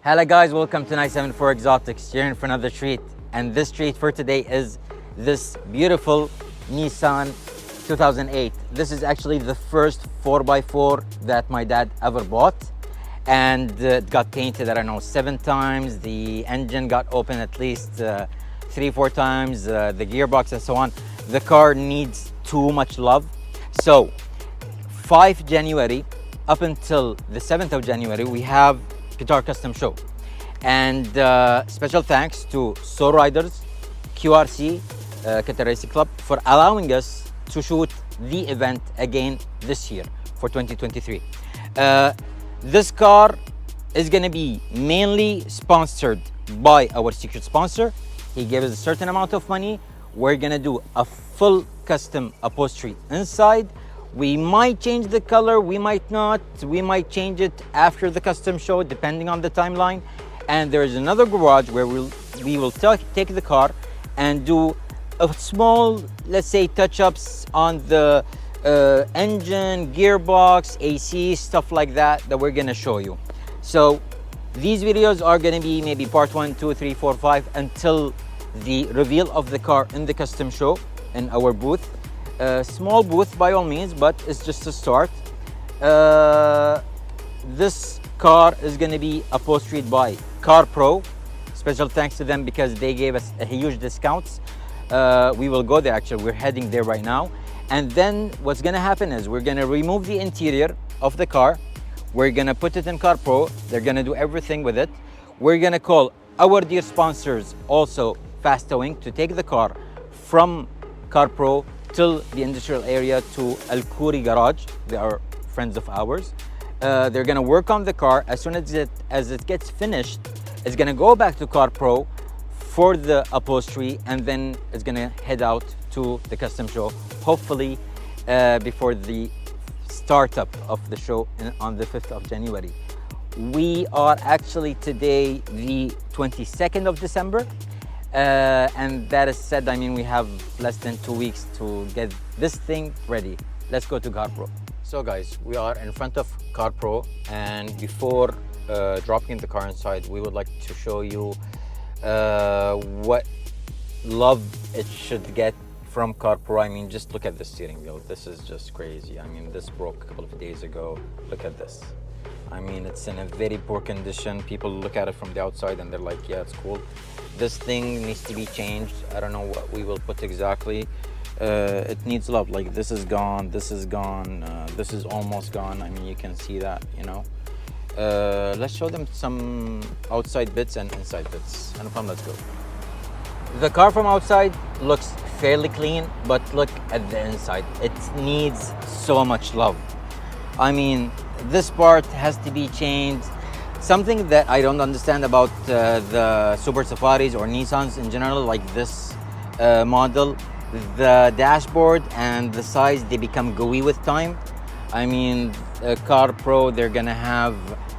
Hello guys, welcome to 974 Exotics. You're in for another treat, and this treat for today is this beautiful Nissan 2008. This is actually the first 4x4 that my dad ever bought, and it got painted, I don't know, 7 times. The engine got opened at least 3-4 times, the gearbox and so on. The car needs too much love. So 5 January up until the 7th of January, we have Qatar Custom Show. And special thanks to Soul Riders, QRC, Qatar Racing Club, for allowing us to shoot the event again this year for 2023. This car is going to be mainly sponsored by our secret sponsor. He gave us a certain amount of money. We're going to do a full custom upholstery inside. We might change the color, we might not. We might change it after the custom show, depending on the timeline. And there's another garage where we will take the car and do a small, let's say, touch-ups on the engine, gearbox, AC, stuff like that we're gonna show you. So these videos are gonna be maybe part 1, 2, 3, 4, 5 until the reveal of the car in the custom show in our booth. Small booth by all means, but it's just a start. This car is going to be upholstered by Car Pro. Special thanks to them because they gave us a huge discounts. We will go there, actually, we're heading there right now. And then what's going to happen is we're going to remove the interior of the car. We're going to put it in Car Pro. They're going to do everything with it. We're going to call our dear sponsors, also Fast Towing, to take the car from Car Pro till the industrial area to Al Khoury garage. They are friends of ours. They're gonna work on the car. As soon as it gets finished, it's gonna go back to Car Pro for the upholstery, and then it's gonna head out to the custom show, hopefully before the startup of the show on the 5th of January. We are actually today the 22nd of December. And that is said, I mean, we have less than 2 weeks to get this thing ready. Let's go to Car Pro. So guys, we are in front of Car Pro, and before dropping the car inside, we would like to show you what love it should get from Car Pro. I mean, just look at the steering wheel. This is just crazy. I mean, this broke a couple of days ago. Look at this. I mean, it's in a very poor condition. People look at it from the outside and they're like, yeah, it's cool. This thing needs to be changed. I don't know what we will put exactly. It needs love. Like, this is gone, this is gone, this is almost gone. I mean, you can see that, you know. Let's show them some outside bits and inside bits. And from, let's go. The car from outside looks fairly clean, but look at the inside. It needs so much love. I mean, this part has to be changed. Something that I don't understand about the Super Safaris or Nissans in general, like this model, the dashboard and the sides, they become gooey with time. I mean, Car Pro, they're gonna have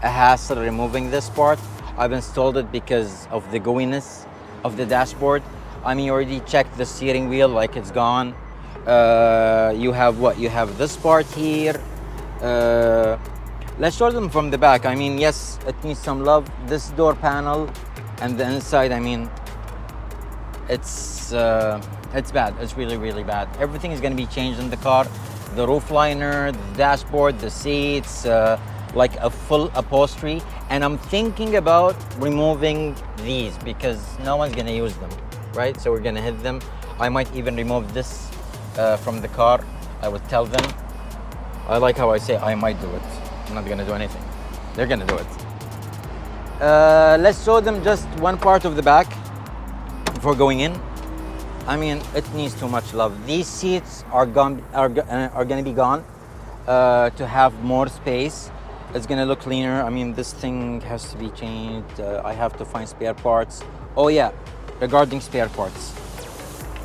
a hassle removing this part. I've installed it because of the gooiness of the dashboard. I mean, you already checked the steering wheel, like it's gone. You have what? You have this part here. Let's show them from the back. I mean, yes, it needs some love. This door panel and the inside, I mean, it's bad. It's really, really bad. Everything is going to be changed in the car. The roof liner, the dashboard, the seats, like a full upholstery. And I'm thinking about removing these because no one's going to use them, right? So we're going to hit them. I might even remove this from the car. I would tell them. I like how I say I might do it. I'm not gonna do anything. They're gonna do it. Let's show them just one part of the back before going in. I mean, it needs too much love. These seats are gonna be gone to have more space. It's gonna look cleaner. I mean, this thing has to be changed. I have to find spare parts. Oh yeah, regarding spare parts.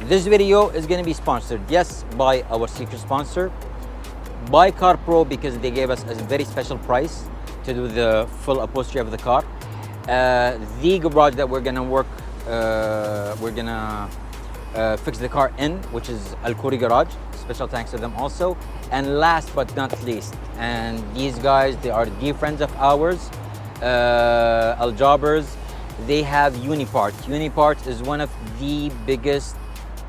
This video is gonna be sponsored, yes, by our secret sponsor, by Car Pro, because they gave us a very special price to do the full upholstery of the car. The garage that we're gonna fix the car in, which is Al Khoury garage. Special thanks to them also. And last but not least, and these guys, they are dear friends of ours, Al Jabers, they have Unipart. Unipart is one of the biggest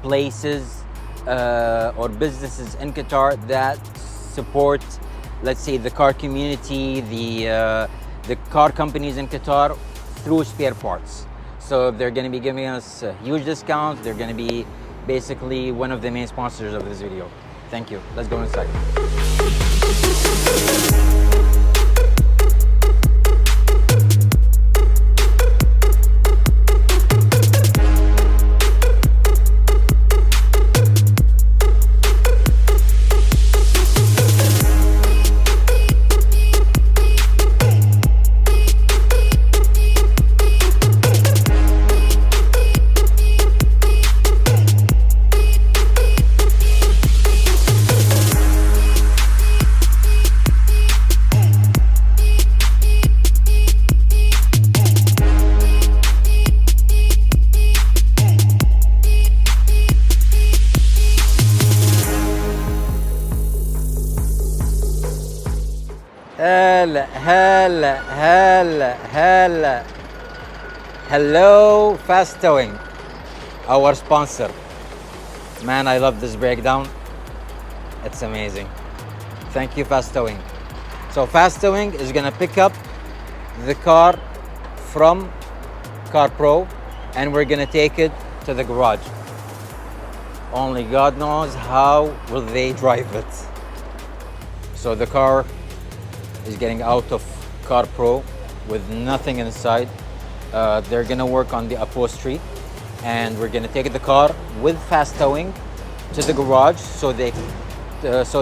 places or businesses in Qatar that support, let's say, the car community, the car companies in Qatar through spare parts. So they're going to be giving us huge discounts. They're going to be basically one of the main sponsors of this video. Thank you. Let's go inside. هلا. Hello, Fast Towing, our sponsor. Man, I love this breakdown. It's amazing. Thank you, Fast Towing. So Fast Towing is gonna pick up the car from Car Pro and we're gonna take it to the garage. Only God knows how will they drive it. So the car is getting out of Car Pro with nothing inside. They're gonna work on the upholstery and we're gonna take the car with Fast Towing to the garage so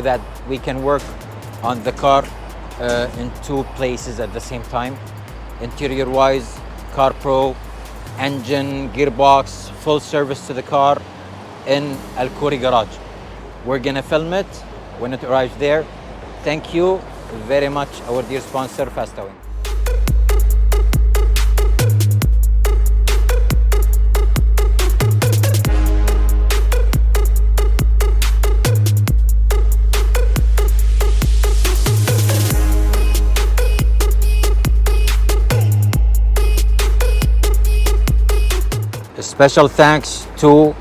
that we can work on the car in two places at the same time. Interior wise, Car Pro, engine, gearbox, full service to the car in Al Khoury garage. We're gonna film it when it arrives there. Thank you very much, our dear sponsor, Fast Towing. A special thanks to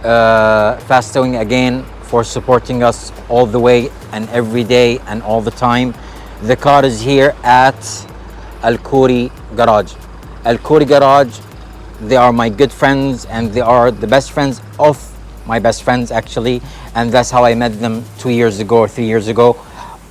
Fast Towing again for supporting us all the way and every day and all the time. The car is here at Al Khoury garage. Al Khoury garage, they are my good friends and they are the best friends of my best friends actually, and that's how I met them 2 years ago or 3 years ago.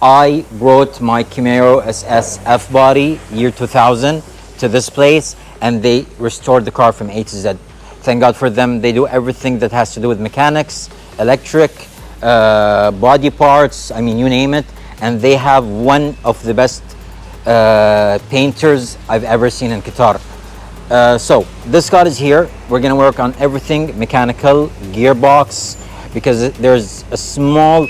I brought my Camaro SS F body year 2000 to this place and they restored the car from A to Z. Thank God for them. They do everything that has to do with mechanics, electric, body parts, I mean, you name it. And they have one of the best painters I've ever seen in Qatar. So this car is here. We're gonna work on everything mechanical, gearbox, because there's a small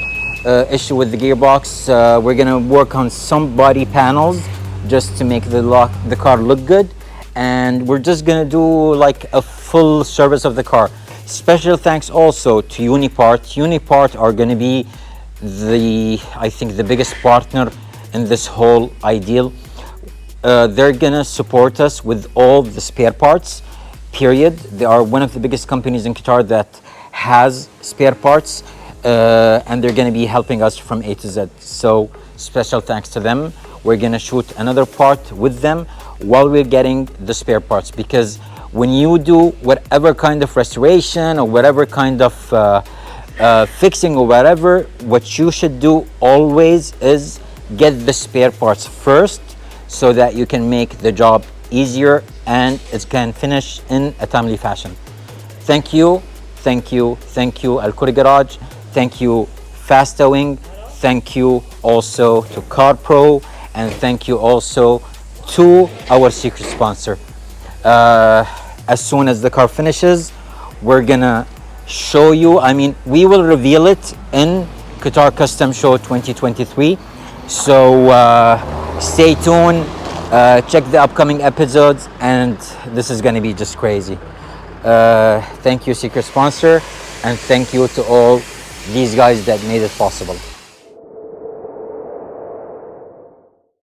issue with the gearbox. We're gonna work on some body panels just to make the car look good. And we're just gonna do like a full service of the car. Special thanks also to Unipart. Unipart are gonna be I think the biggest partner in this whole ideal. They're gonna support us with all the spare parts, period. They are one of the biggest companies in Qatar that has spare parts, and they're gonna be helping us from A to Z. So special thanks to them. We're gonna shoot another part with them while we're getting the spare parts, because when you do whatever kind of restoration or whatever kind of fixing or whatever, what you should do always is get the spare parts first so that you can make the job easier and it can finish in a timely fashion. Thank you, thank you, thank you Al Khoury Garage, thank you Fast Towing, thank you also to Car Pro, and thank you also to our secret sponsor. As soon as the car finishes, we're gonna show you, I mean, we will reveal it in Qatar Custom Show 2023. So stay tuned, check the upcoming episodes, and this is gonna be just crazy. Thank you, secret sponsor, and thank you to all these guys that made it possible.